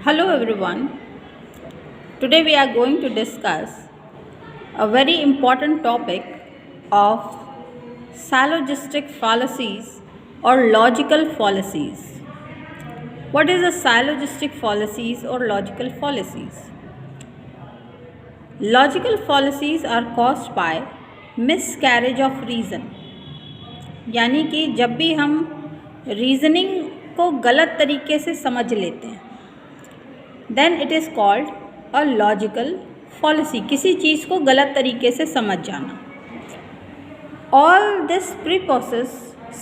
Hello everyone. Today we are going to discuss a very important topic of syllogistic fallacies or logical fallacies. What is a syllogistic fallacies or logical fallacies? Logical fallacies are caused by miscarriage of reason. यानी कि जब भी हम reasoning को गलत तरीके से समझ लेते हैं then it is called a logical fallacy. किसी चीज़ को गलत तरीके से समझ जाना. All this presupposes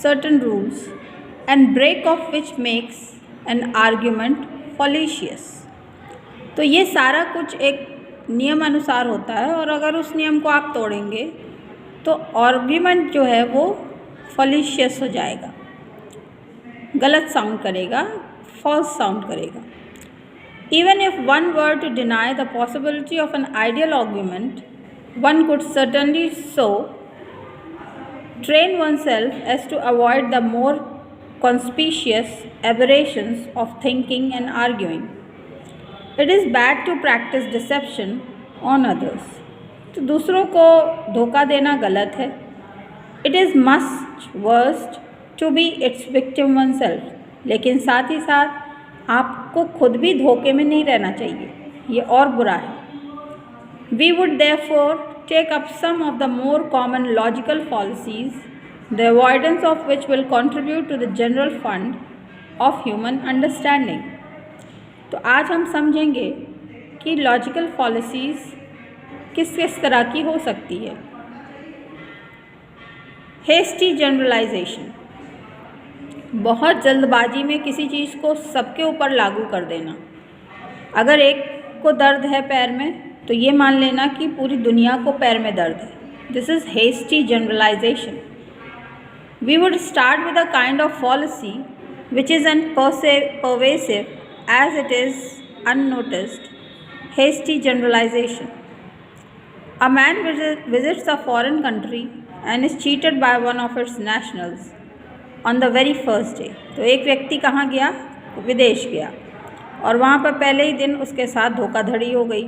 certain rules and break of which makes an argument fallacious. तो ये सारा कुछ एक नियम अनुसार होता है और अगर उस नियम को आप तोड़ेंगे तो आर्ग्यूमेंट जो है वो फॉलिशियस हो जाएगा, गलत साउंड करेगा, फॉल्स साउंड करेगा. Even if one were to deny the possibility of an ideal argument, one could certainly so train oneself as to avoid the more conspicuous aberrations of thinking and arguing. It is bad to practice deception on others. तो दूसरों को धोखा देना गलत है. It is much worse to be its victim oneself. लेकिन साथ ही साथ आपको खुद भी धोखे में नहीं रहना चाहिए, ये और बुरा है. We would therefore take up some of the more common logical fallacies, the avoidance of which will contribute to the general fund of human understanding. तो आज हम समझेंगे कि लॉजिकल फॉलिसीज़ किस किस तरह की हो सकती है. हेस्टी जनरलाइजेशन, बहुत जल्दबाजी में किसी चीज़ को सबके ऊपर लागू कर देना. अगर एक को दर्द है पैर में तो ये मान लेना कि पूरी दुनिया को पैर में दर्द है. This is hasty generalization. We would start with a kind of policy which is an pervasive as it is unnoticed. Hasty generalization. A man visits a foreign country and is cheated by one of its nationals on the very first day. तो एक व्यक्ति कहाँ गया? विदेश गया और वहाँ पर पहले ही दिन उसके साथ धोखाधड़ी हो गई.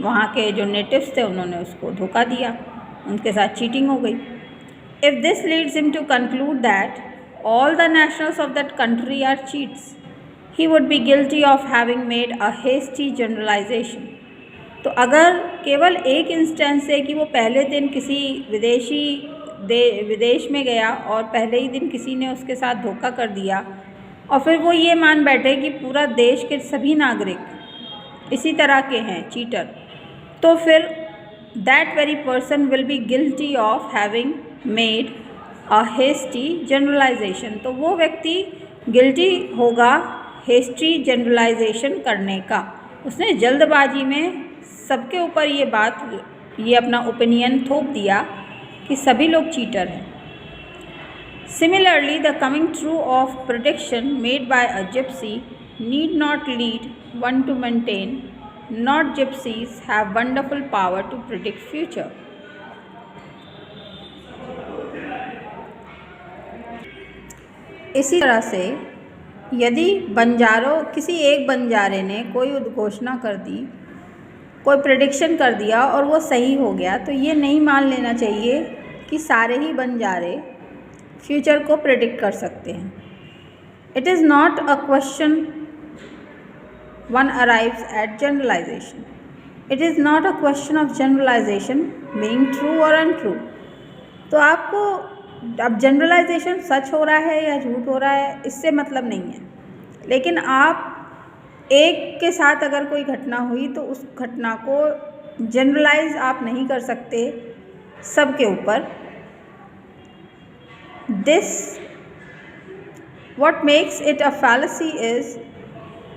वहाँ के जो नेटिव्स थे उन्होंने उसको धोखा दिया, उनके साथ चीटिंग हो गई. If this leads him to conclude that all the nationals of that country are cheats, he would be guilty of having made a hasty generalization. तो अगर केवल एक इंस्टेंस है कि वो पहले दिन किसी विदेश में गया और पहले ही दिन किसी ने उसके साथ धोखा कर दिया और फिर वो ये मान बैठे कि पूरा देश के सभी नागरिक इसी तरह के हैं चीटर, तो फिर that very person will be guilty of having made a hasty generalization. तो वो व्यक्ति गिल्टी होगा हेस्टी जनरलाइजेशन करने का. उसने जल्दबाजी में सबके ऊपर ये अपना ओपिनियन थोप दिया कि सभी लोग चीटर हैं. Similarly, the coming true of prediction made by a gypsy need not lead one to maintain not gypsies have wonderful power to predict future. इसी तरह से यदि किसी एक बंजारे ने कोई उद्घोषणा कर दी, कोई प्रेडिक्शन कर दिया और वो सही हो गया, तो ये नहीं मान लेना चाहिए कि सारे ही बंजारे फ्यूचर को प्रेडिक्ट कर सकते हैं. It is not a question one arrives at generalization. It is not a question of generalization being true और अनट्रू. तो आपको अब जनरलाइजेशन सच हो रहा है या झूठ हो रहा है इससे मतलब नहीं है, लेकिन आप एक के साथ अगर कोई घटना हुई तो उस घटना को जनरलाइज आप नहीं कर सकते सब के ऊपर. This what makes it a fallacy is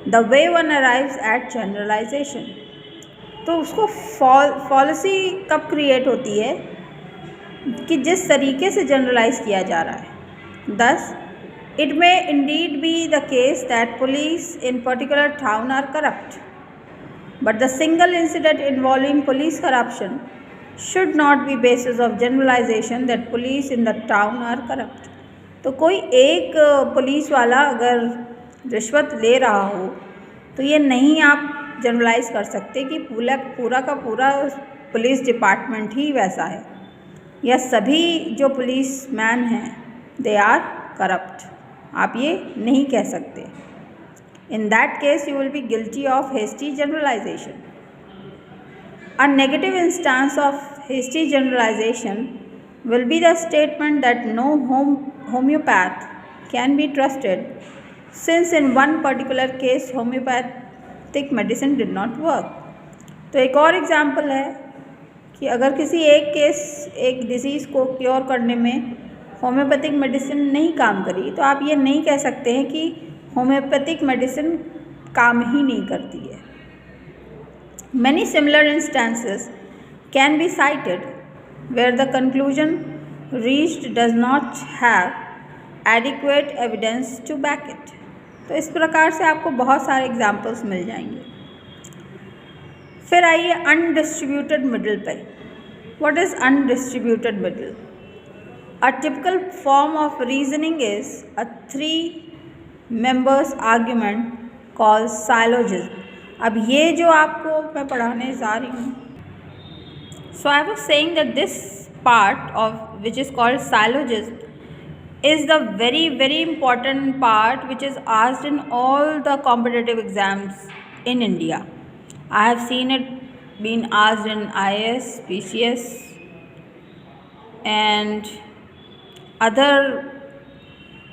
the way one arrives at generalization. तो उसको फॉलिसी कब क्रिएट होती है कि जिस तरीके से जनरलाइज किया जा रहा है. दस It may indeed be the case that police in particular town are corrupt, but the single incident involving police corruption should not be basis of generalization that police in the town are corrupt. तो कोई एक police वाला अगर रिश्वत ले रहा हो तो ये नहीं आप जनरलाइज कर सकते कि पूरा का पूरा पुलिस डिपार्टमेंट ही वैसा है या सभी जो पुलिस मैन हैं दे आर करप्ट। आप ये नहीं कह सकते। In that case you will be guilty of hasty generalization. A negative instance of hasty generalization will be the statement that no homeopath can be trusted, since in one particular case homeopathic medicine did not work. तो एक और example है कि अगर किसी एक disease को cure करने में होम्योपैथिक मेडिसिन नहीं काम करी तो आप ये नहीं कह सकते हैं कि होम्योपैथिक मेडिसिन काम ही नहीं करती है। Many similar instances can be cited where the conclusion reached does not have adequate evidence to back it. तो इस प्रकार से आपको बहुत सारे एग्जाम्पल्स मिल जाएंगे। फिर आइए अनडिस्ट्रीब्यूटेड मिडल पे। What is undistributed middle? A typical form of reasoning is a 3 members argument called syllogism. अब ये जो आपको मैं पढ़ाने जा रही हूँ, so I was saying that this part of which is called syllogism is the very very important part which is asked in all the competitive exams in India. I have seen it been asked in IAS, PCS and other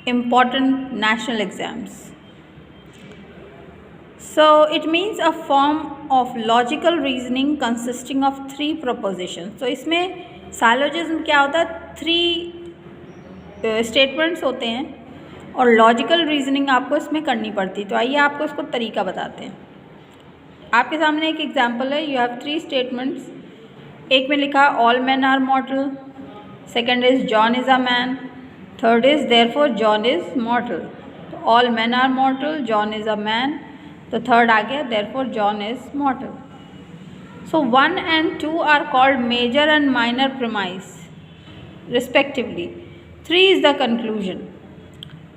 important national exams. So it means a form of logical reasoning consisting of 3 propositions. तो इसमें syllogism क्या होता है, 3 statements होते हैं और logical reasoning आपको इसमें करनी पड़ती है। तो आइए आपको इसको तरीका बताते हैं। आपके सामने एक एग्जांपल है, यू हैव 3 स्टेटमेंट्स। एक में लिखा all man are mortal, second is John is a man, third is therefore John is mortal. तो all man are mortal, John is a man, तो थर्ड आ गया therefore John is mortal. So 1 and 2 are called major and minor premise respectively. 3 is the conclusion.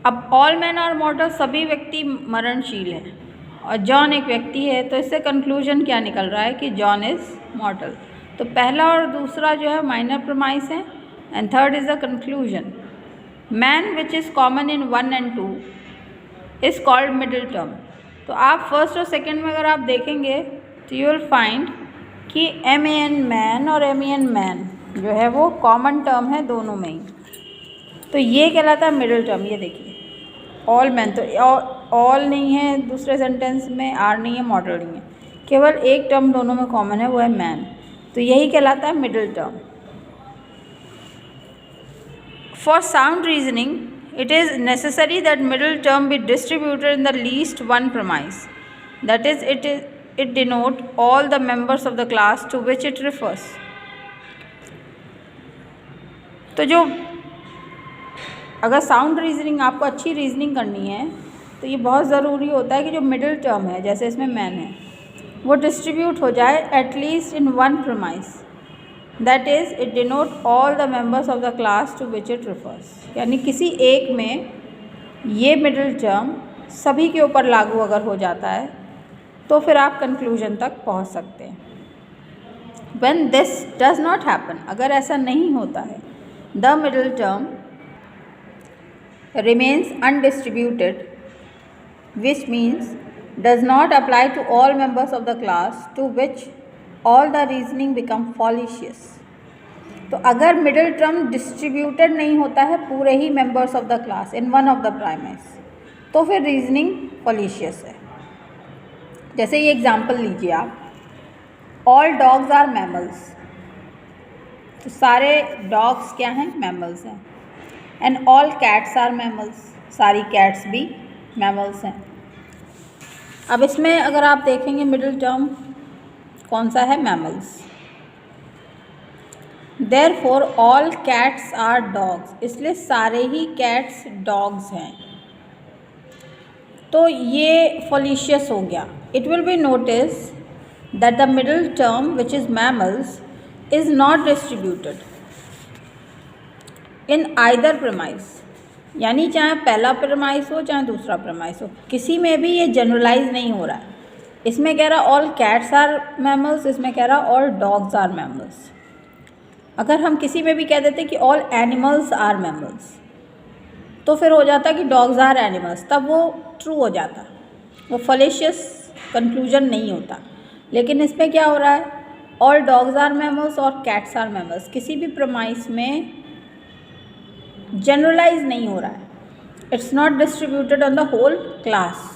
अब all man are mortal, सभी व्यक्ति मरणशील हैं, और John एक व्यक्ति है, तो इससे कंक्लूजन क्या निकल रहा है कि जॉन इज़ मॉर्टल। तो पहला और दूसरा जो है माइनर प्रीमाइस है and third is the conclusion. Man which is common in 1 and 2 is called middle term. तो आप फर्स्ट और सेकंड में अगर आप देखेंगे तो यू विल फाइंड कि MAN मैन और MEN मैन जो है वो कॉमन टर्म है दोनों में ही, तो ये कहलाता है मिडिल टर्म। ये देखिए ऑल मैन, तो ऑल नहीं है दूसरे सेंटेंस में, आर नहीं है, मॉडल नहीं है, केवल एक टर्म दोनों में कॉमन है, वो है मैन, तो यही कहलाता है middle term. For sound reasoning it is necessary that middle term be distributed in the least one premise, that is it denote all the members of the class to which it refers. तो जो अगर sound reasoning आपको अच्छी reasoning करनी है तो ये बहुत ज़रूरी होता है कि जो मिडिल टर्म है, जैसे इसमें मैन है, वो डिस्ट्रीब्यूट हो जाए at least in 1 premise, that is it denote all the members of the class to which it refers. यानी किसी एक में ये मिडिल टर्म सभी के ऊपर लागू अगर हो जाता है तो फिर आप कंक्लूजन तक पहुंच सकते हैं। When this does not happen, अगर ऐसा नहीं होता है, the middle term remains undistributed, which means does not apply to all members of the class to which all the reasoning become fallacious. तो अगर मिडिल टर्म डिस्ट्रीब्यूटेड नहीं होता है पूरे ही members of the class in 1 of the premise, तो फिर reasoning फॉलिशियस है। जैसे ये एग्जांपल लीजिए आप, ऑल डॉग्स आर मैमल्स, तो सारे डॉग्स क्या हैं, मैमल्स हैं। And all cats are mammals, सारी कैट्स भी मैमल्स हैं। अब इसमें अगर आप देखेंगे मिडिल टर्म कौन सा है, mammals. Therefore all cats are dogs, इसलिए सारे ही कैट्स डॉग्स हैं, तो ये फॉलिशियस हो गया। It will be notice that the middle term which is mammals is not distributed in either premise, यानी चाहे पहला प्रीमाइस हो चाहे दूसरा प्रीमाइस हो, किसी में भी ये जनरलाइज नहीं हो रहा है। इसमें कह रहा ऑल कैट्स आर मैमल्स, इसमें कह रहा ऑल डॉग्स आर मैमल्स। अगर हम किसी में भी कह देते कि ऑल एनिमल्स आर मैमल्स तो फिर हो जाता कि डॉग्स आर एनिमल्स, तब वो ट्रू हो जाता, वो फलेशियस कंक्लूजन नहीं होता। लेकिन इसमें क्या हो रहा है, ऑल डॉग्स आर मैमल्स और कैट्स आर मैमल्स, किसी भी प्रमाइस में जनरलाइज नहीं हो रहा है, it's not distributed on the whole class.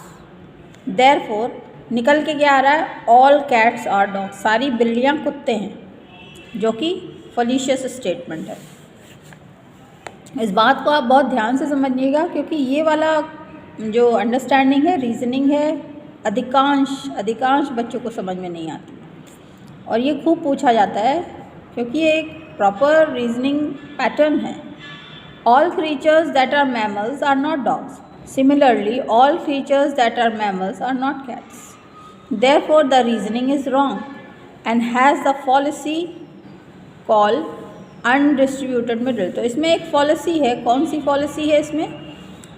Therefore निकल के क्या आ रहा है, ऑल कैट्स आर डॉग्स, सारी बिल्लियाँ कुत्ते हैं, जो कि फलीशियस स्टेटमेंट है। इस बात को आप बहुत ध्यान से समझिएगा, क्योंकि ये वाला जो अंडरस्टैंडिंग है, रीजनिंग है, अधिकांश बच्चों को समझ में नहीं आती और ये खूब पूछा जाता है, क्योंकि ये एक प्रॉपर रीजनिंग पैटर्न है। All creatures that are mammals are not dogs, similarly all creatures that are mammals are not cats, therefore the reasoning is wrong and has the fallacy call undistributed middle. तो इसमें एक policy है, कौन सी policy है इसमें,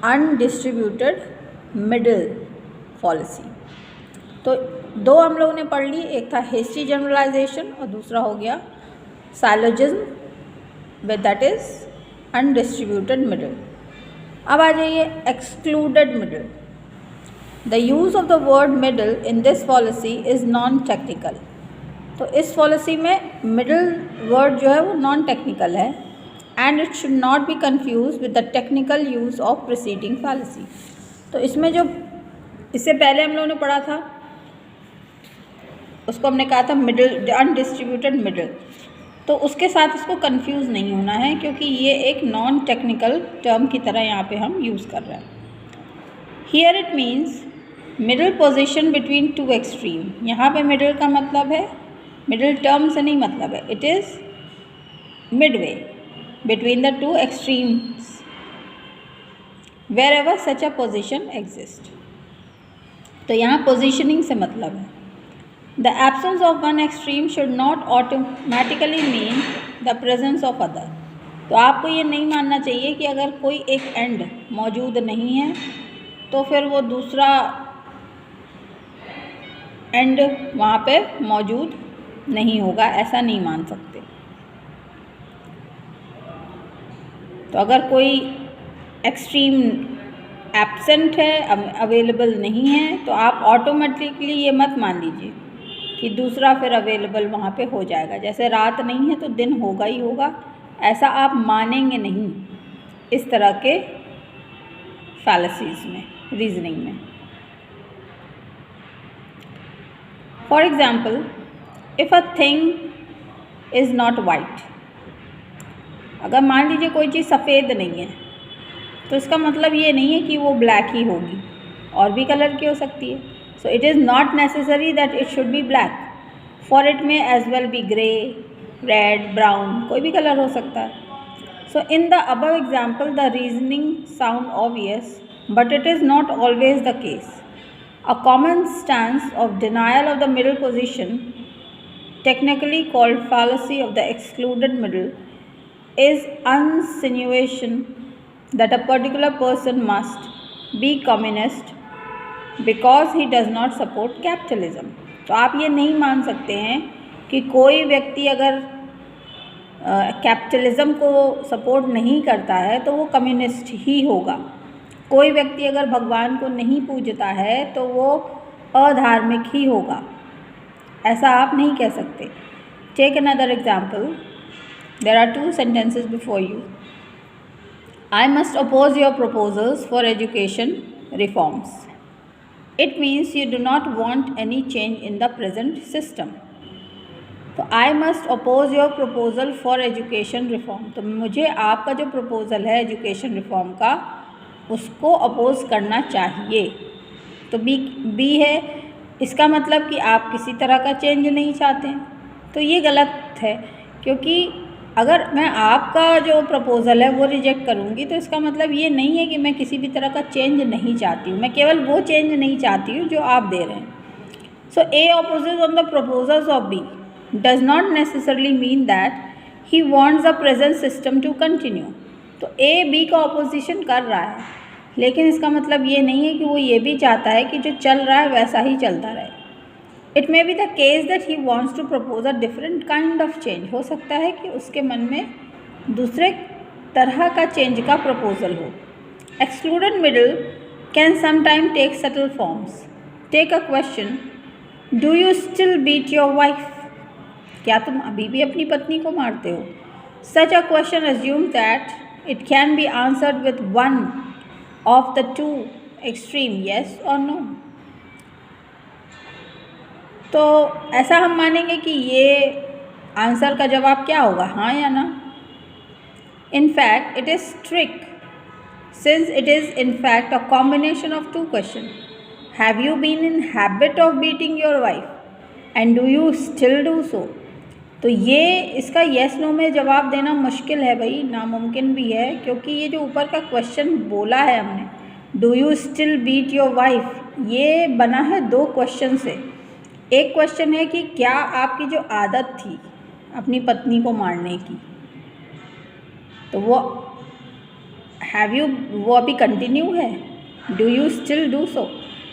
undistributed middle policy. तो दो हम लोगों ने पढ़ ली, एक था हेस्टी जनरलाइजेशन और दूसरा हो गया syllogism with that is undistributed middle. अब आ जाइए excluded middle. The use of the word middle in this policy is non technical. तो इस पॉलिसी में मिडल वर्ड जो है वो नॉन टेक्निकल है and it should not be confuse with the technical use of preceding fallacy. तो इसमें जो इससे पहले हम लोगों ने पढ़ा था उसको हमने कहा था मिडल, अनडिस्ट्रीब्यूटेड मिडल, तो उसके साथ इसको कंफ्यूज नहीं होना है, क्योंकि ये एक नॉन टेक्निकल टर्म की तरह यहाँ पे हम यूज़ कर रहे हैं। Here it means middle position between two extreme. यहाँ पे मिडल का मतलब है, मिडल टर्म से नहीं मतलब है, it is midway between the two extremes wherever such a position exist. तो यहाँ पोजिशनिंग से मतलब है। The absence of one extreme should not automatically mean the presence of other. तो आपको ये नहीं मानना चाहिए कि अगर कोई एक एंड मौजूद नहीं है तो फिर वो दूसरा एंड वहाँ पे मौजूद नहीं होगा, ऐसा नहीं मान सकते। तो अगर कोई एक्सट्रीम एब्सेंट है, अवेलेबल नहीं है, तो आप ऑटोमेटिकली ये मत मान लीजिए कि दूसरा फिर अवेलेबल वहाँ पे हो जाएगा। जैसे रात नहीं है तो दिन होगा ही होगा, ऐसा आप मानेंगे नहीं इस तरह के फैलेसीज में, रीजनिंग में। For example, if a thing is not white, अगर मान लीजिए कोई चीज़ सफ़ेद नहीं है तो इसका मतलब ये नहीं है कि वो ब्लैक ही होगी, और भी कलर की हो सकती है। So it is not necessary that it should be black, for it may as well be grey, red, brown, कोई भी कलर हो सकता है। So in the above example the reasoning sound obvious, but it is not always the case. A common stance of denial of the middle position, technically called fallacy of the excluded middle, is insinuation that a particular person must be communist because he does not support capitalism. तो आप ये नहीं मान सकते हैं कि कोई व्यक्ति अगर कैपिटलिज्म को सपोर्ट नहीं करता है तो वो कम्युनिस्ट ही होगा। कोई व्यक्ति अगर भगवान को नहीं पूजता है तो वो अधार्मिक ही होगा, ऐसा आप नहीं कह सकते। Take another example, there are two sentences before you. I must oppose your proposals for education reforms. It means you do not want any change in the present system. तो I must oppose your proposal for education reform, तो मुझे आपका जो proposal है education reform का उसको oppose करना चाहिए। तो बी है, इसका मतलब कि आप किसी तरह का चेंज नहीं चाहते हैं। तो ये गलत है, क्योंकि अगर मैं आपका जो प्रपोज़ल है वो रिजेक्ट करूँगी तो इसका मतलब ये नहीं है कि मैं किसी भी तरह का चेंज नहीं चाहती हूँ, मैं केवल वो चेंज नहीं चाहती हूँ जो आप दे रहे हैं। So A opposes on the proposals of B does not necessarily mean that he wants the present system to continue. तो ए बी का ऑपोजिशन कर रहा है, लेकिन इसका मतलब ये नहीं है कि वो ये भी चाहता है कि जो चल रहा है वैसा ही चलता रहे। It may be the case that he wants to propose a different kind of change. हो सकता है कि उसके मन में दूसरे तरह का चेंज का प्रपोजल हो। Excluded middle can sometime take subtle forms. Take a question, do you still beat your wife? क्या तुम अभी भी अपनी पत्नी को मारते हो? Such a question assumes that it can be answered with one of the two extreme, yes or no. तो ऐसा हम मानेंगे कि ये आंसर का जवाब क्या होगा, हाँ या ना। In fact, it is trick since it is in fact a combination of two questions. Have you been in habit of beating your wife and do you still do so? तो ये इसका येस नो में जवाब देना मुश्किल है भाई, नामुमकिन भी है, क्योंकि ये जो ऊपर का क्वेश्चन बोला है हमने, do you still beat your wife, ये बना है दो क्वेश्चन से। एक क्वेश्चन है कि क्या आपकी जो आदत थी अपनी पत्नी को मारने की, तो वो हैव यू, वो अभी कंटिन्यू है, do you still do so.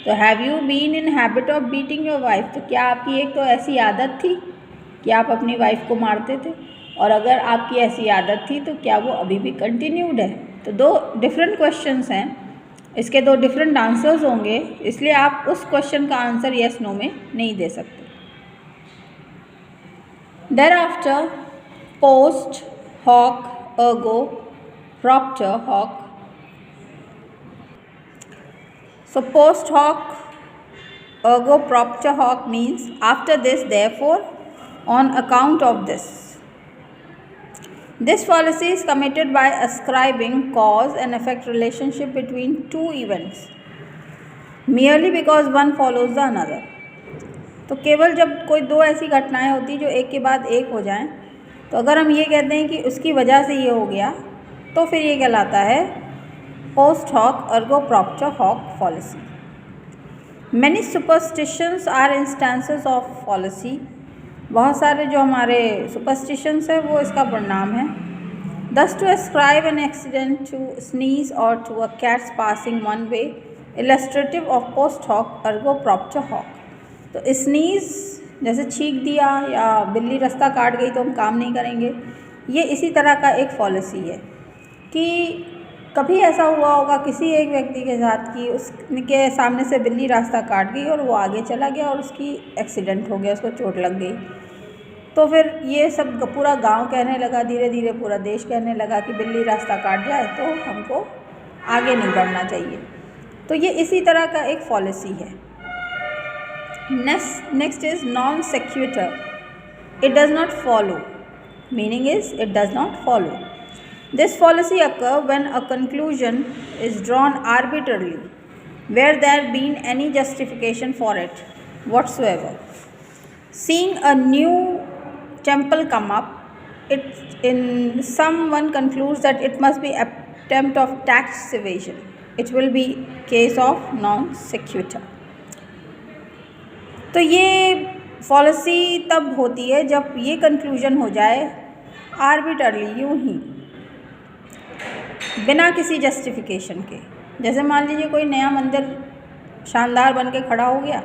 तो have you been in habit of beating your wife, तो क्या आपकी एक तो ऐसी आदत थी कि आप अपनी वाइफ को मारते थे, और अगर आपकी ऐसी आदत थी तो क्या वो अभी भी कंटिन्यूड है। तो दो डिफरेंट क्वेश्चंस हैं, इसके दो डिफरेंट आंसर्स होंगे, इसलिए आप उस क्वेश्चन का आंसर येस नो में नहीं दे सकते। Thereafter, post hoc ergo propter hoc. So post hoc ergo propter hoc means after this, therefore, on account of this. This fallacy is committed by ascribing cause and effect relationship between two events merely because one follows the another. तो केवल जब कोई दो ऐसी घटनाएं होती जो एक के बाद एक हो जाएं, तो अगर हम ये कहते हैं कि उसकी वजह से ये हो गया, तो फिर ये कहलाता है post hoc ergo propter hoc fallacy. Many superstitions are instances of fallacy. बहुत सारे जो हमारे सुपरस्टिशंस है वो इसका परिणाम है। Thus to ascribe an accident to sneeze और to a cat's passing one way illustrative of post hoc ergo propter hoc. तो स्नीज जैसे छींक दिया या बिल्ली रास्ता काट गई तो हम काम नहीं करेंगे, ये इसी तरह का एक पॉलिसी है कि कभी ऐसा हुआ होगा किसी एक व्यक्ति के साथ कि उसके सामने से बिल्ली रास्ता काट गई और वो आगे चला गया और उसकी एक्सीडेंट हो गया, उसको चोट लग गई। तो फिर ये सब पूरा गांव कहने लगा, धीरे धीरे पूरा देश कहने लगा कि बिल्ली रास्ता काट जाए तो हमको आगे नहीं बढ़ना चाहिए। तो ये इसी तरह का एक पॉलिसी है। Next is non sequitur. It does not follow. Meaning is it does not follow. This policy occurs when a conclusion is drawn arbitrarily, where there been any justification for it whatsoever. Seeing a new temple come up, someone concludes that it must be attempt of tax evasion. It will be case of non sequitur. तो ये policy तब होती है जब ये conclusion हो जाए arbitrarily, यूँ ही बिना किसी जस्टिफिकेशन के। जैसे मान लीजिए कोई नया मंदिर शानदार बन के खड़ा हो गया,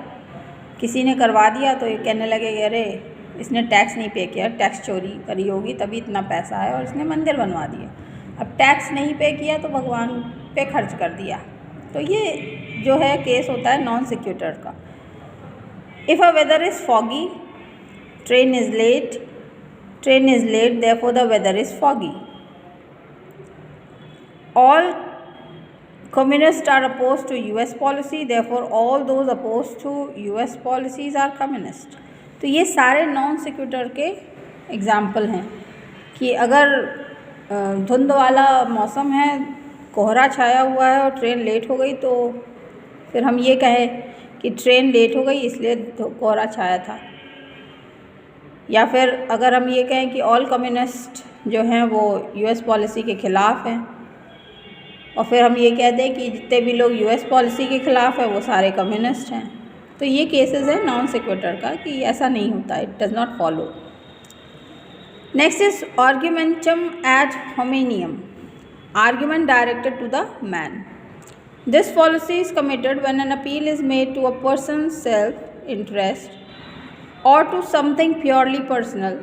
किसी ने करवा दिया तो ये कहने लगे अरे इसने टैक्स नहीं पे किया, टैक्स चोरी करी होगी तभी इतना पैसा है और इसने मंदिर बनवा दिया। अब टैक्स नहीं पे किया तो भगवान पे खर्च कर दिया। तो ये जो है केस होता है नॉन सिक्यूटर का। If a weather is foggy, train is late, therefore the weather is foggy. All communists are opposed to US policy, therefore all those opposed to US policies are communist. तो ये सारे non सिक्यूटर के example हैं कि अगर धुंध वाला मौसम है, कोहरा छाया हुआ है और ट्रेन लेट हो गई, तो फिर हम ये कहें कि ट्रेन लेट हो गई इसलिए कोहरा छाया था। या फिर अगर हम ये कहें कि ऑल कम्युनिस्ट जो हैं वो यूएस पॉलिसी के ख़िलाफ़ हैं, और फिर हम ये कह दें कि जितने भी लोग यूएस पॉलिसी के ख़िलाफ़ है वो सारे कम्युनिस्ट हैं। तो ये केसेस है नॉन सिक्यूटर का कि ऐसा नहीं होता, it does not follow. Next is argumentum ad hominem, argument directed to the man. This policy is committed when an appeal is made to a person's self-interest or to something purely personal,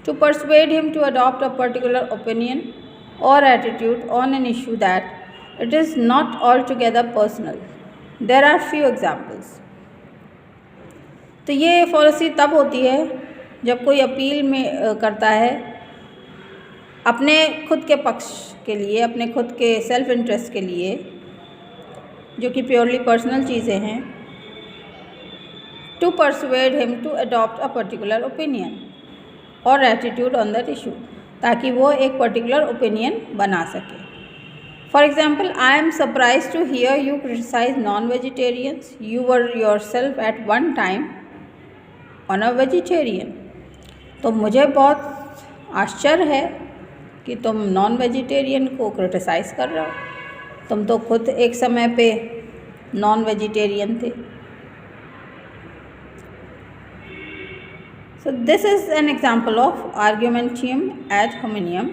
to persuade him to adopt a particular opinion or attitude on an issue that it is not altogether personal. There are few examples. तो ये policy तब होती है जब कोई appeal में करता है अपने खुद के पक्ष के लिए, अपने खुद के सेल्फ इंटरेस्ट के लिए, जो कि प्योरली पर्सनल चीज़ें हैं, to persuade him to adopt a particular opinion और एटीट्यूड ऑन दैट इशू, ताकि वो एक पर्टिकुलर ओपिनियन बना सके. For example, I am surprise to hear you criticize non vegetarians. You were yourself at one time on a vegetarian. तो मुझे बहुत आश्चर्य है कि तुम नॉन वेजिटेरियन को क्रिटिसाइज़ कर रहे हो. तुम तो खुद एक समय पे नॉन वेजिटेरियन थे. So this is an example of argumentium ad hominem,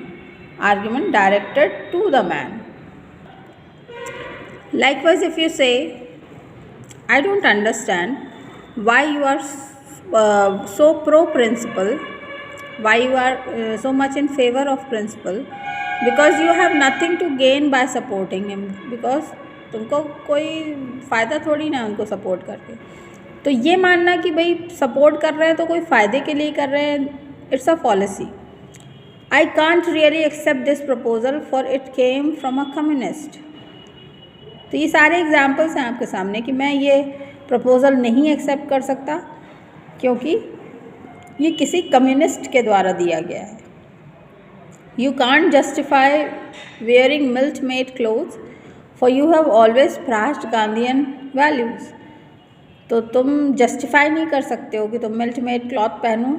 argument directed to the man. Likewise, if you say, I don't understand why you are so pro-principle, why you are so much in favor of principle, because you have nothing to gain by supporting him, because तुमको कोई फ़ायदा थोड़ी ना उनको support करके. तो ये मानना कि भाई सपोर्ट कर रहे हैं तो कोई फ़ायदे के लिए कर रहे हैं, it's a policy. I can't really accept this proposal for it came from a communist. तो ये सारे एग्जाम्पल्स हैं आपके सामने कि मैं ये प्रपोज़ल नहीं एक्सेप्ट कर सकता क्योंकि ये किसी कम्युनिस्ट के द्वारा दिया गया है. You can't justify wearing mill made clothes for you have always praised Gandhian values. तो तुम जस्टिफाई नहीं कर सकते हो कि तुम मिल्ट मेड क्लॉथ पहनो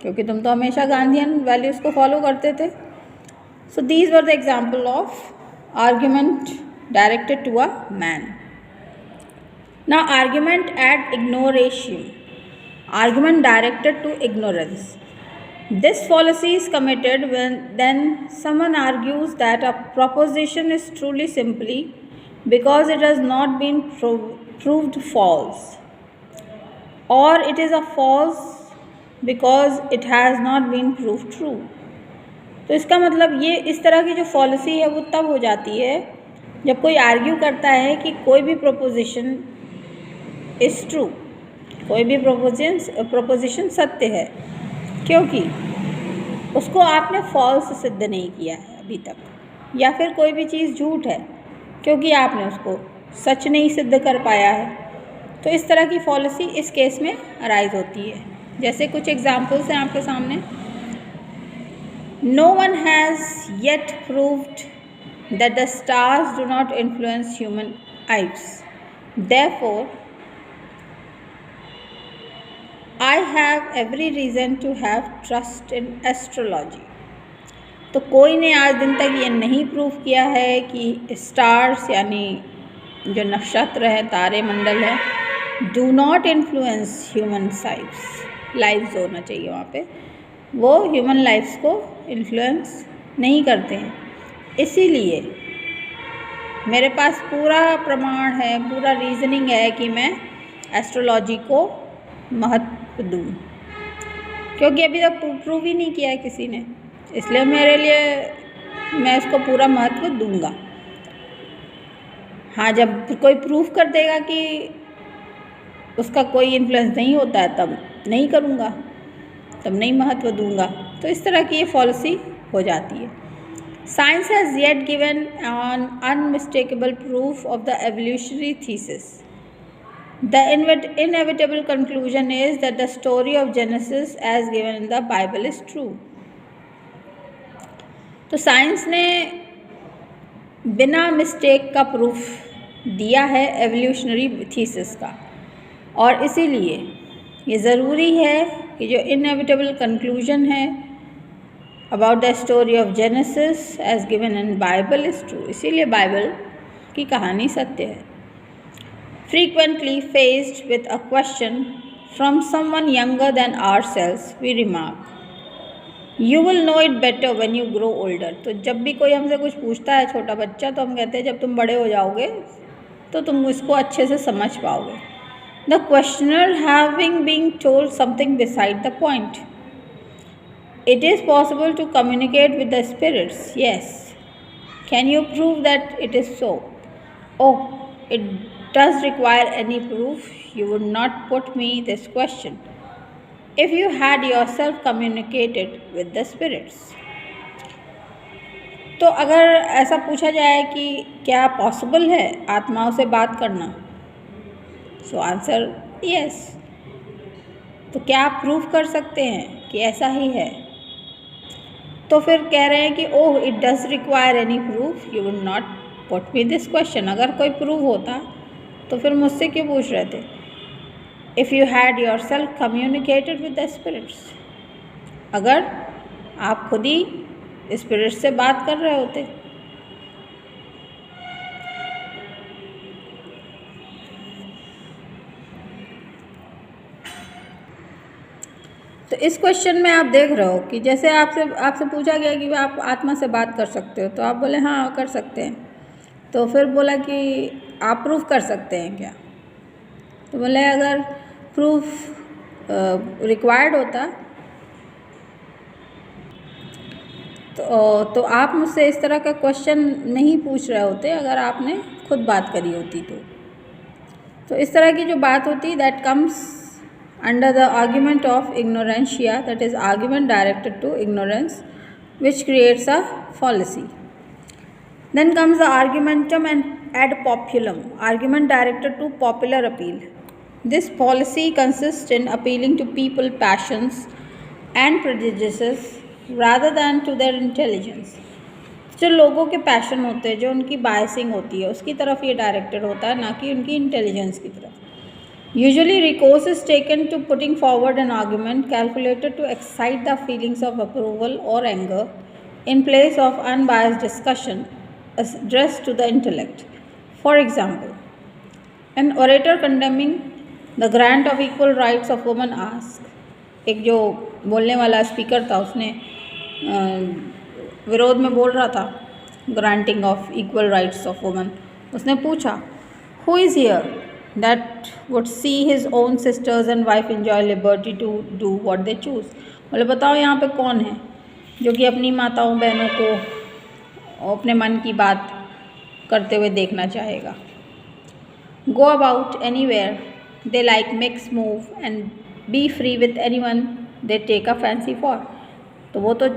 क्योंकि तुम तो हमेशा गांधीयन वैल्यूज़ को फॉलो करते थे. So these were the example of argument directed to a man. Now argument ad ignoration, argument directed to ignorance. This policy is committed then someone argues that a proposition is truly simply because it has not been proved false, or it is a false because it has not been proved true. तो इसका मतलब ये इस तरह की जो policy है वो तब हो जाती है जब कोई आर्ग्यू करता है कि कोई भी प्रोपोजिशन इज़ ट्रू, कोई भी प्रोपोजिशन सत्य है, क्योंकि उसको आपने फॉल्स सिद्ध नहीं किया है अभी तक, या फिर कोई भी चीज़ झूठ है क्योंकि आपने उसको सच नहीं सिद्ध कर पाया है. तो इस तरह की पॉलिसी इस केस में अराइज होती है. जैसे कुछ एग्जाम्पल्स हैं आपके सामने. No one has yet proved that the stars do not influence human eyes, therefore I have every reason to have trust in astrology. तो कोई ने आज दिन तक ये नहीं प्रूव किया है कि स्टार्स यानी जो नक्षत्र है, तारे मंडल है, do not influence human lifes होना चाहिए वहाँ पे, वो ह्यूमन लाइफ्स को इन्फ्लुएंस नहीं करते हैं. इसीलिए मेरे पास पूरा प्रमाण है, पूरा रीजनिंग है कि मैं एस्ट्रोलॉजी को महत्व दूँ, क्योंकि अभी तक प्रूव ही नहीं किया है किसी ने, इसलिए मेरे लिए मैं इसको पूरा महत्व दूंगा. हाँ, जब कोई प्रूफ कर देगा कि उसका कोई इन्फ्लुएंस नहीं होता है तब नहीं करूँगा, तब नहीं महत्व दूंगा. तो इस तरह की ये पॉलिसी हो जाती है. Science has yet given on unmistakable proof of the evolutionary thesis. The inevitable conclusion is that the story of Genesis as given in the Bible is true. तो साइंस ने बिना मिस्टेक का प्रूफ दिया है evolutionary thesis का, और इसीलिए ये ज़रूरी है कि जो इनएविटेबल कंक्लूजन है about the story of Genesis as given in Bible is true. इसीलिए बाइबल की कहानी सत्य है. Frequently faced with a question from someone younger than ourselves, we remark, "You will know it better when you grow older." तो जब भी कोई हमसे कुछ पूछता है, छोटा बच्चा, तो हम कहते हैं जब तुम बड़े हो जाओगे तो तुम इसको अच्छे से समझ पाओगे. The questioner having been told something beside the point. It is possible to communicate with the spirits. Yes. Can you prove that it is so? Oh, it does require any proof. You would not put me this question if you had yourself communicated with the spirits. तो अगर ऐसा पूछा जाए कि क्या possible है आत्माओं से बात करना, सो आंसर यस। तो क्या आप प्रूव कर सकते हैं कि ऐसा ही है? तो फिर कह रहे हैं कि oh it does require any proof, you would not put me this question. अगर कोई प्रूफ होता तो फिर मुझसे क्यों पूछ रहे थे? If you had yourself communicated with the spirits, अगर आप खुद ही स्पिरिट से बात कर रहे होते। तो इस क्वेश्चन में आप देख रहे हो कि जैसे आपसे पूछा गया कि आप आत्मा से बात कर सकते हो, तो आप बोले हाँ कर सकते हैं। तो फिर बोला कि आप प्रूफ कर सकते हैं क्या? तो बोले अगर प्रूफ रिक्वायर्ड होता तो आप मुझसे इस तरह का क्वेश्चन नहीं पूछ रहे होते अगर आपने खुद बात करी होती तो इस तरह की जो बात होती that comes under the argument of ignorantia, that is argument directed to ignorance, which creates a fallacy. Then comes the argumentum and ad populum, argument directed to popular appeal. This policy consists in appealing to people passions and prejudices rather than to their intelligence. जो लोगों के passion होते हैं, जो उनकी biasing होती है, उसकी तरफ ये डायरेक्टेड होता है, ना कि उनकी इंटेलिजेंस की तरफ। Usually recourse is taken to putting forward an argument calculated to excite the feelings of approval or anger in place of unbiased discussion addressed to the intellect. For example, an orator condemning the grant of equal rights of women asked, एक जो बोलने वाला speaker था उसने विरोध में बोल रहा था granting of equal rights of women, उसने पूछा who is here that would see his own sisters and wife enjoy liberty to do what they choose. बोले बताओ यहाँ पे कौन है जो कि अपनी माताओं बहनों को अपने मन की बात करते हुए देखना चाहेगा। Go about anywhere they like, mix, move and be free with anyone they take a fancy for. तो वो तो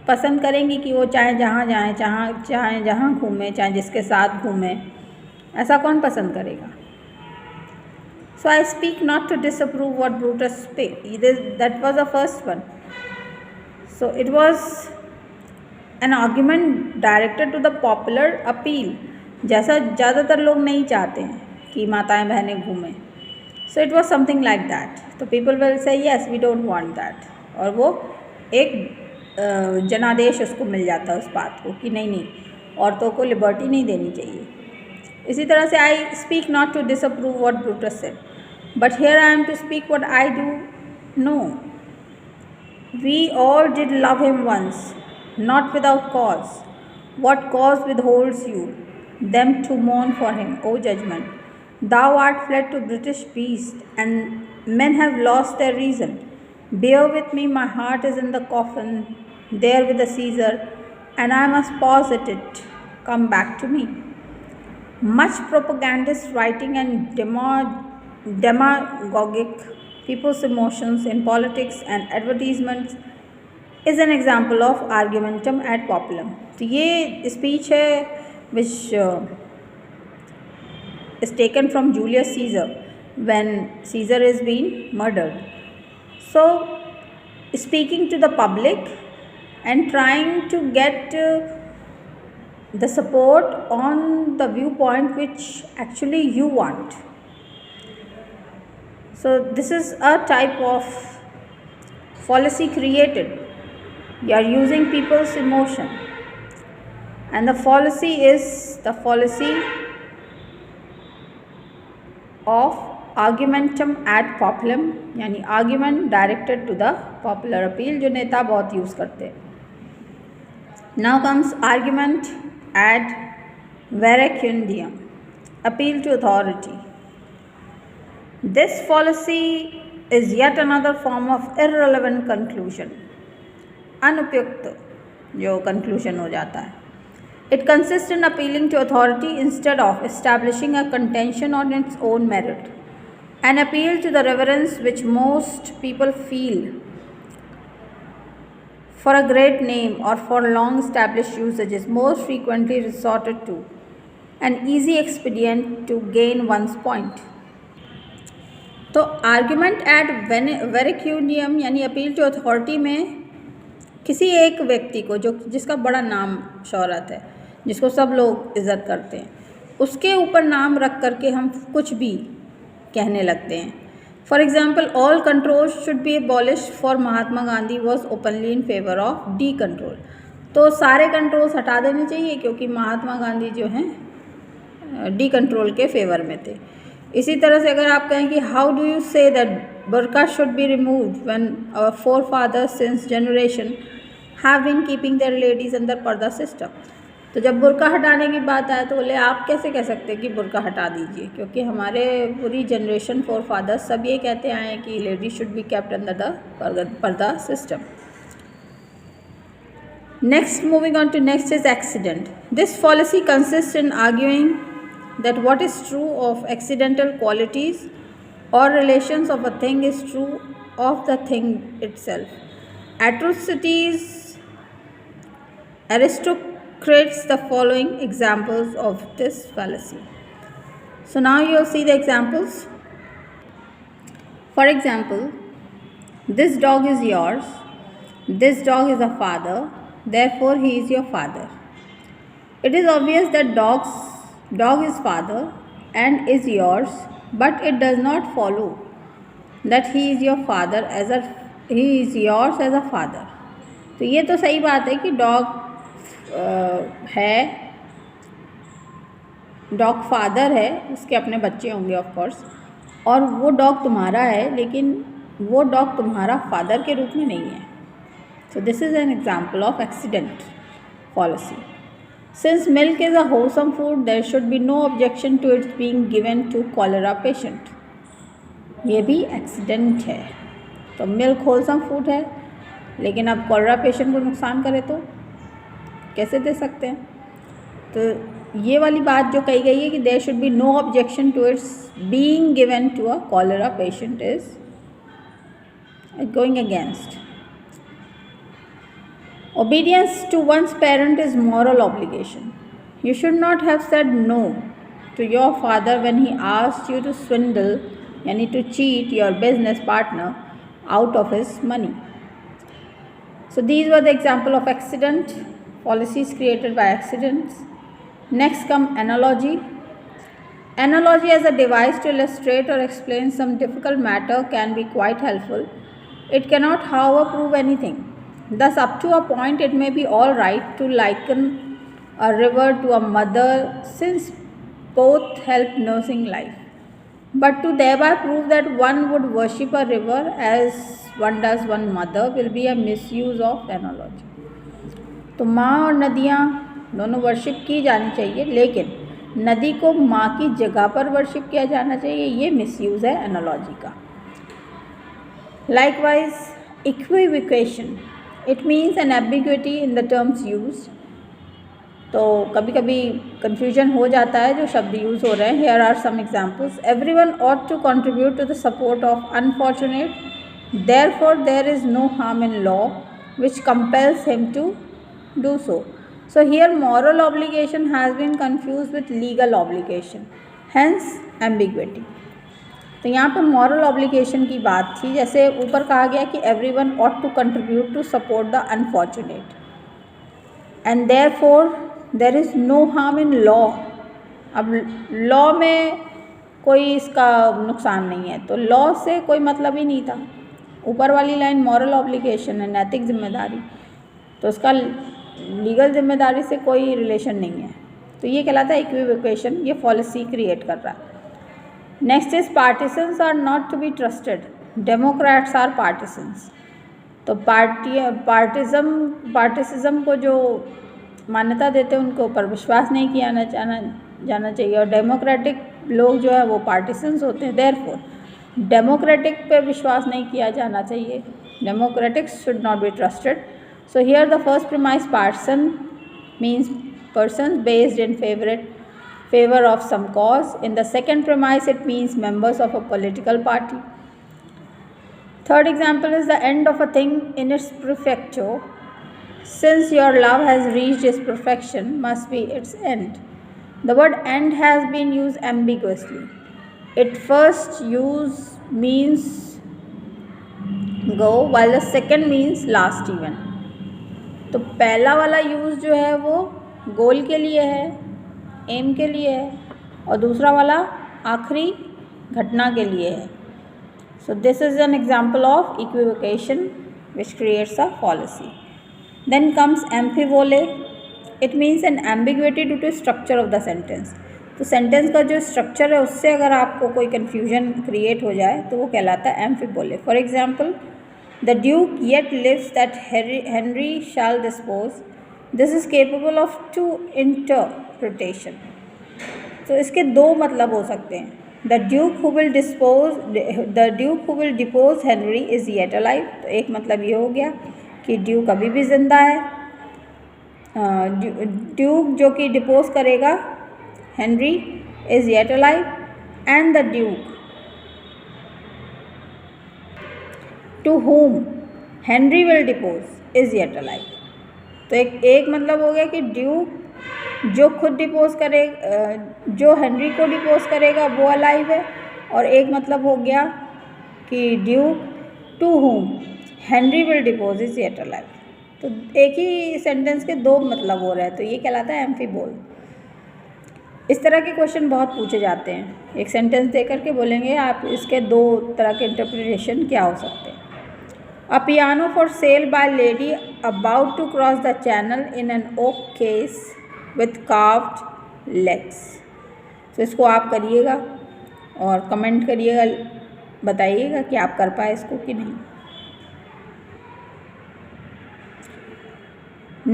पसंद करेंगी कि वो चाहे जहाँ जाएँ, चाहे जहाँ घूमें, चाहे जिसके साथ घूमें, ऐसा कौन पसंद करेगा? So I speak not to disapprove what Brutus spake. That was the first one. So it was an argument directed to the popular appeal. जैसा ज़्यादातर लोग नहीं चाहते हैं कि माताएं बहनें घूमें. So it was something like that. तो people will say yes, we don't want that. और वो एक जनादेश उसको मिल जाता है उस बात को कि नहीं औरतों को लिबर्टी नहीं देनी चाहिए। इसी तरह से I speak not to disapprove what Brutus said, but here I am to speak what I do know. We all did love him once, not without cause. What cause withholds you them to mourn for him, O judgment? Thou art fled to British beast, and men have lost their reason. Bear with me, my heart is in the coffin, there with the Caesar, and I must pause at it. Come back to me. Much propagandist writing and demagogic people's emotions in politics and advertisements is an example of argumentum ad populum. तो ये speech है which is taken from Julius Caesar when Caesar is being murdered. So speaking to the public and trying to get the support on the viewpoint which actually you want. So this is a type of fallacy created. You are using people's emotion, and the fallacy is the fallacy of argumentum ad populum, यानी argument directed to the popular appeal, जो नेता बहुत use करते हैं. Now comes argument ad verecundium, appeal to authority. This policy is yet another form of irrelevant conclusion, अनुपयुक्त जो conclusion हो जाता है. It consists in appealing to authority instead of establishing a contention on its own merit. An appeal to the reverence which most people feel for a great name or for long established usage is most frequently resorted to, an easy expedient to gain one's point. तो argument add वेरिक्यूनियम यानी appeal to authority में किसी एक व्यक्ति को जो जिसका बड़ा नाम शोहरत है, जिसको सब लोग इज़्ज़त करते हैं, उसके ऊपर नाम रख करके हम कुछ भी कहने लगते हैं. For example, all control should be abolish for Mahatma Gandhi was openly in favour of D control. तो सारे कंट्रोल्स हटा देने चाहिए क्योंकि महात्मा गांधी जो हैं डी कंट्रोल के फेवर में थे. इसी तरह से अगर आप कहें कि how do you say that burqa should be removed when our forefathers since generation have been keeping their ladies under purdah system. तो जब बुर्का हटाने की बात आए तो बोले आप कैसे कह सकते हैं कि बुर्का हटा दीजिए, क्योंकि हमारे पूरी जनरेशन फोर फादर्स सब ये कहते आए हैं कि lady should be kept under the purdah system. Next, moving on to next is accident. This policy consist in arguing that what is true of accidental qualities or relations of a thing is true of the thing itself. Atrocities aristocrates the following examples of this fallacy. So now you see the examples. For example, this dog is yours, this dog is a father, therefore he is your father. It is obvious that dog is father and is yours, but it does not follow that he is yours as a father. तो ये तो सही बात है कि dog father है, उसके अपने बच्चे होंगे ऑफ कोर्स, और वो डॉग तुम्हारा है, लेकिन वो डॉग तुम्हारा फादर के रूप में नहीं है. So this is an example of accident policy. Since milk is a wholesome food, there should be no objection to its being given to cholera patient. ये भी एक्सीडेंट है. तो मिल्क होलसम फूड है, लेकिन अब कॉलरा पेशेंट को नुकसान करे तो कैसे दे सकते हैं. तो ये वाली बात जो कही गई है कि there should be no objection to its being given to a cholera patient is going against. Obedience to one's parent is moral obligation. You should not have said no to your father when he asked you to swindle, yani to cheat your business partner out of his money. So these were the example of accident, policies created by accidents. Next come analogy. Analogy as a device to illustrate or explain some difficult matter can be quite helpful. It cannot, however, prove anything. Thus, up to a point, it may be all right to liken a river to a mother, since both help nursing life. But to thereby prove that one would worship a river as one does one mother will be a misuse of analogy. तो माँ और नदियाँ दोनों worship की जानी चाहिए, लेकिन नदी को माँ की जगह पर वर्शिप किया जाना चाहिए, ये मिसयूज़ है एनालॉजी का. Likewise, equivocation. It means an ambiguity in the terms used. तो कभी कभी कन्फ्यूजन हो जाता है जो शब्द यूज़ हो रहे हैं. Here are some examples. Everyone ought to contribute to the support of unfortunate. Therefore, there is no harm in law which compels him to do so. So here moral obligation has been confused with legal obligation. Hence ambiguity. तो यहाँ पर moral obligation की बात थी, जैसे ऊपर कहा गया कि everyone ought to contribute to support the unfortunate and therefore there is no harm in law. अब लॉ में कोई इसका नुकसान नहीं है, तो लॉ से कोई मतलब ही नहीं था. ऊपर वाली लाइन मॉरल ऑब्लिगेशन है, नैतिक जिम्मेदारी, तो उसका लीगल जिम्मेदारी से कोई रिलेशन नहीं है. तो ये कहलाता है इक्विवोकेशन, ये पॉलिसी क्रिएट कर रहा है. Next is partisans are not to be trusted. Democrats are partisans. तो पार्टिसिज्म को जो मान्यता देते हैं उनके ऊपर विश्वास नहीं किया जाना चाहिए, और डेमोक्रेटिक लोग जो है वो पार्टिसन्स होते हैं. देयरफॉर डेमोक्रेटिक पे विश्वास नहीं किया जाना चाहिए, democratics should not be trusted. So here the first premise person means persons based in favor of some cause. In the second premise, it means members of a political party. Third example is the end of a thing in its prefecture. Since your love has reached its perfection, must be its end. The word end has been used ambiguously. It first use means go, while the second means last even. तो पहला वाला use जो है वो गोल के लिए है, M के लिए है, और दूसरा वाला आखिरी घटना के लिए है. So this is an example of equivocation which creates a fallacy. Then comes amphiboly. It means an ambiguity due to structure of the sentence. तो सेंटेंस का जो स्ट्रक्चर है उससे अगर आपको कोई कन्फ्यूजन क्रिएट हो जाए तो वो कहलाता है amphiboly. For example, The Duke yet lives that Henry shall dispose. This is capable of two interpretation. तो इसके दो मतलब हो सकते हैं. The Duke who will depose Henry is yet alive. तो एक मतलब ये हो गया कि ड्यूक अभी भी जिंदा है. ड्यूक जो कि डिपोज करेगा Henry is yet alive, and the Duke to whom Henry will depose is yet alive. तो एक मतलब हो गया कि ड्यूक जो खुद डिपोज करे, जो हेनरी को डिपोज करेगा वो अलाइव है, और एक मतलब हो गया कि Duke to whom Henry will depots is yet alive. तो एक ही सेंटेंस के दो मतलब हो रहा है, तो ये कहलाता है एम्फीबोल. इस तरह के क्वेश्चन बहुत पूछे जाते हैं. एक सेंटेंस दे करके बोलेंगे आप इसके दो तरह के इंटरप्रिटेशन क्या हो सकते हैं. A piano for sale by lady about to cross the channel in an oak case with carved legs. तो इसको आप करिएगा और कमेंट करिएगा, बताइएगा कि आप कर पाए इसको कि नहीं.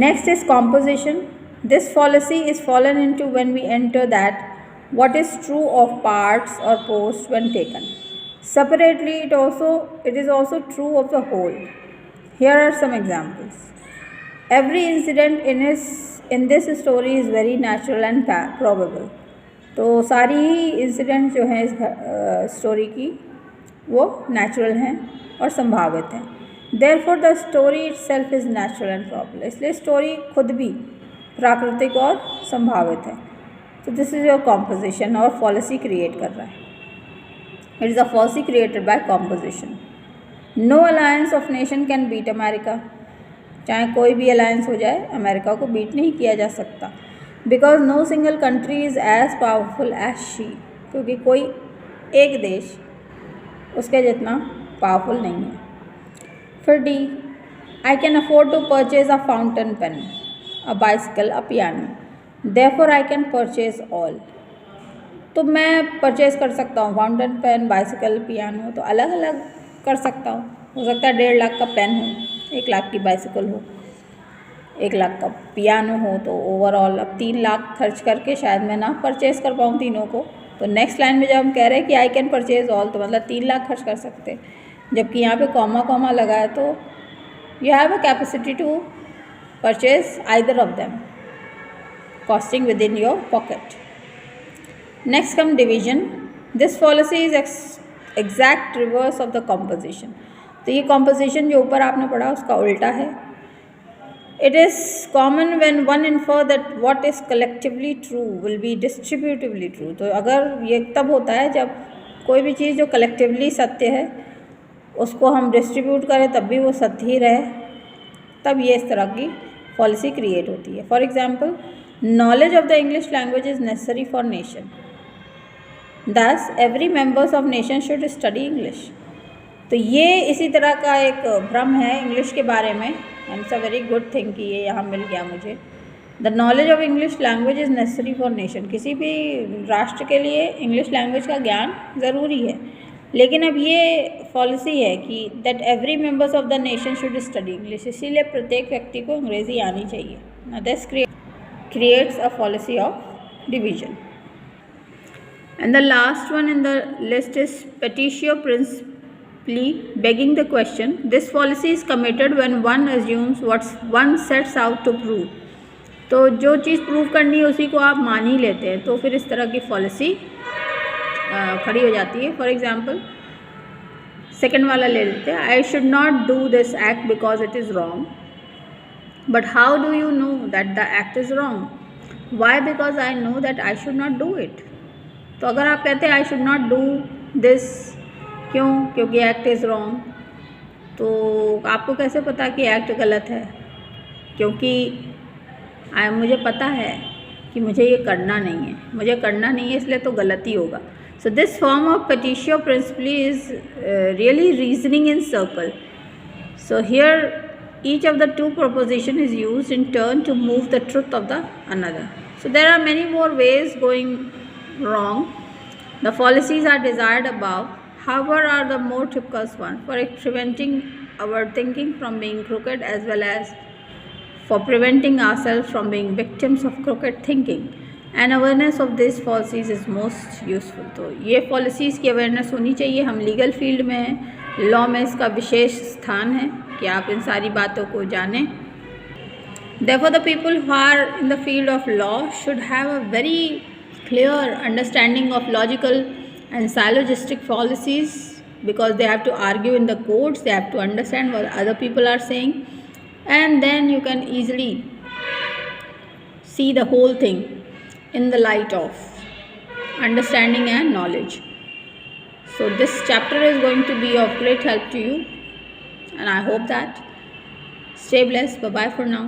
Next is composition. This fallacy is fallen into when we enter that what is true of parts or posts when taken separately, it is also true of the whole. Here are some examples. Every incident in this story is very natural and probable. तो सारी ही incident जो हैं इस story की वो natural हैं और संभावित हैं. Therefore the story itself is natural and probable. इसलिए स्टोरी खुद भी प्राकृतिक और संभावित है. तो दिस इज योर कॉम्पोजिशन और फॉलिसी क्रिएट कर रहा है. It is a fallacy created by composition. No alliance of nation can beat America. चाहे कोई भी अलायंस हो जाए, अमेरिका को बीट नहीं किया जा सकता. Because no single country is as powerful as she. क्योंकि कोई एक देश उसके जितना पावरफुल नहीं है. फिर D, I can afford to purchase a fountain pen, a bicycle, a piano. Therefore I can purchase all. तो मैं परचेज़ कर सकता हूँ फाउंटेन पेन, बाइसिकल, पियानो. तो अलग अलग कर सकता हूँ. हो सकता है 1.5 लाख का पेन हो, 1 लाख की बाइसिकल हो, 1 लाख का पियानो हो. तो ओवरऑल अब 3 लाख खर्च करके शायद मैं ना परचेज़ कर पाऊँ तीनों को. तो नेक्स्ट लाइन में जब हम कह रहे हैं कि आई कैन परचेज़ ऑल, तो मतलब 3 लाख खर्च कर सकते हैं. जबकि यहाँ पे कॉमा लगा है, तो you have a capacity to purchase either of them costing within your pocket. Next come division. This fallacy is exact reverse of the composition. तो ये composition जो ऊपर आपने पढ़ा उसका उल्टा है. It is common when one infer that what is collectively true will be distributively true. तो अगर ये तब होता है जब कोई भी चीज़ जो collectively सत्य है उसको हम डिस्ट्रीब्यूट करें तब भी वो सत्य ही रहे, तब ये इस तरह की पॉलिसी क्रिएट होती है. For example, knowledge of the English language is necessary for nation. Thus every members of nation should study English. तो ये इसी तरह का एक भ्रम है इंग्लिश के बारे में. And it's a very good thing कि ये यहाँ मिल गया मुझे. The knowledge of English language is necessary for nation. किसी भी राष्ट्र के लिए इंग्लिश लैंग्वेज का ज्ञान ज़रूरी है. लेकिन अब ये पॉलिसी है कि that every members of the nation should study English. इसीलिए प्रत्येक व्यक्ति को अंग्रेज़ी आनी चाहिए. This creates a policy of division. And the last one in the list is petitio principii, begging the question. This policy is committed when one assumes what one sets out to prove. तो जो चीज़ prove करनी है उसी को आप मान ही लेते हैं, तो फिर इस तरह की पॉलिसी खड़ी हो जाती है. फॉर एग्जाम्पल सेकेंड वाला ले लेते हैं. I should not do this act because it is wrong, but how do you know that the act is wrong? Why? Because I know that I should not do it. तो अगर आप कहते हैं I should not do this, क्यों? क्योंकि act is wrong. तो आपको कैसे पता कि एक्ट गलत है? क्योंकि मुझे पता है कि मुझे ये करना नहीं है, मुझे करना नहीं है, इसलिए तो गलत ही होगा. So this form of petitio principii is really reasoning in circle. So here each of the two proposition is used in turn to move the truth of the another. So there are many more ways going wrong. The policies are desired above, however are the more typical one for preventing our thinking from being crooked as well as for preventing ourselves from being victims of crooked thinking. And awareness of these policies is most useful. तो ये policies की awareness होनी चाहिए. हम legal field में हैं, law में इसका विशेष स्थान है कि आप इन सारी बातों को जानें. Therefore, the people who are in the field of law should have a very clear understanding of logical and syllogistic policies, because they have to argue in the courts, they have to understand what other people are saying, and then you can easily see the whole thing in the light of understanding and knowledge. So this chapter is going to be of great help to you, and I hope that. Stay blessed. Bye bye for now.